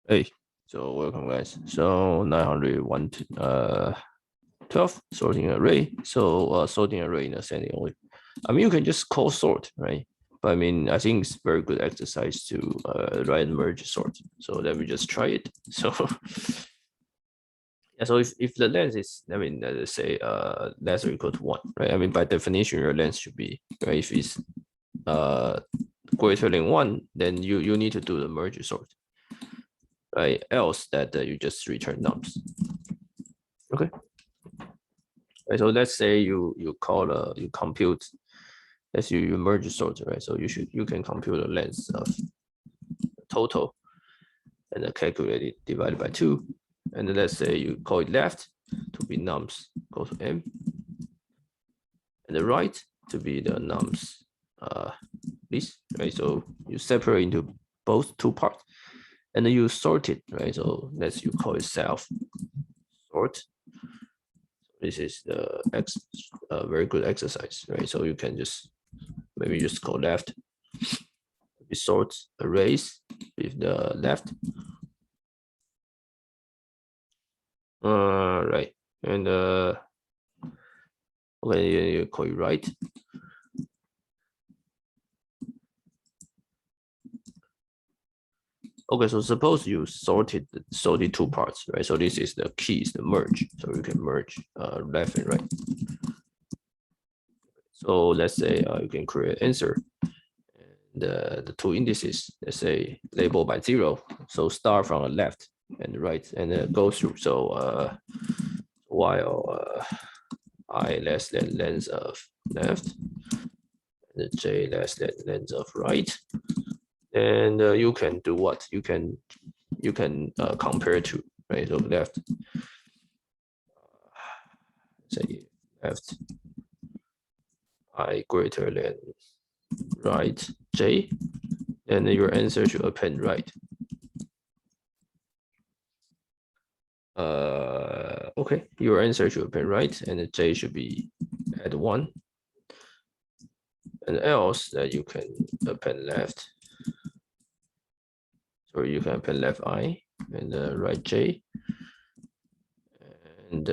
Hey, so welcome guys. So 901 12 sorting array. So sorting array in ascending order. I mean, you can just call sort, right? But I mean, I think it's very good exercise to write and merge sort. So let me just try it. So yeah, so if the length is, I mean, let's say less or equal to 1, right? I mean, by definition, your length should be, right? If it's greater than 1, then you need to do the merge sort. Right? Else that you just return nums. Okay. Right, so let's say you call you compute as you merge sort, right? So you can compute the length of total and then calculate it divided by 2. And then let's say you call it left to be nums go to m, and the right to be the nums this, right? So you separate into both two parts, and then you sort it, right? So let's you call it self sort. This is the very good exercise, right? So you can just maybe just call left, we sort arrays with the left. Right, and okay, you call it right. Okay, so suppose you sorted two parts, right? So this is the keys, the merge. So you can merge left and right. So let's say you can create answer. And the two indices, let's say labeled by 0. So start from the left and right and go through. So while I less than length of left, and j less than length of right, and you can do what? You can compare to, right? So left, say left I greater than right j, and your answer should append right. Okay, your answer should append right, and the j should be at 1. And else that you can append left. So you can append left I and right j, and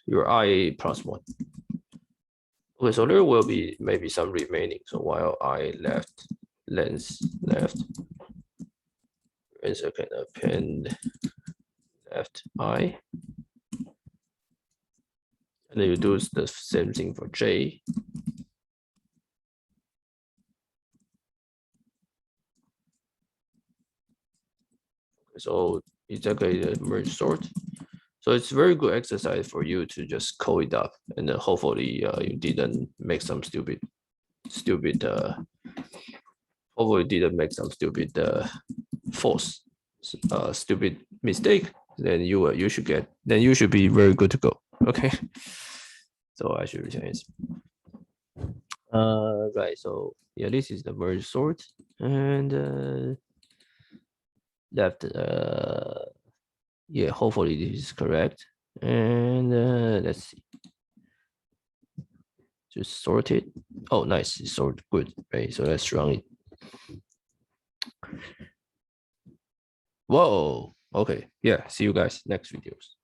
your I plus 1. Okay, so there will be maybe some remaining. So while I left length left, answer can append left I, and then you do the same thing for j. So exactly the merge sort. So it's very good exercise for you to just code it up, and then hopefully you didn't make some stupid hopefully didn't make some stupid false stupid mistake. Then you should be very good to go. Okay. So I should return it. Right. So yeah, this is the merge sort, and left. Yeah, hopefully this is correct. And let's see. Just sort it. Oh, nice. It's sorted good. Right. So let's run it. Whoa. Okay. Yeah. See you guys next videos.